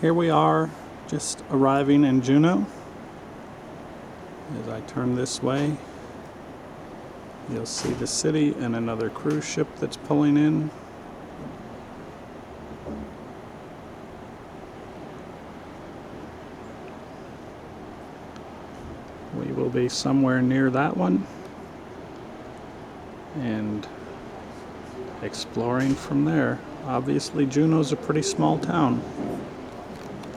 Here we are, just arriving in Juneau. As I turn this way, you'll see the city and another cruise ship that's pulling in. We will be somewhere near that one and exploring from there. Obviously, Juneau's a pretty small town.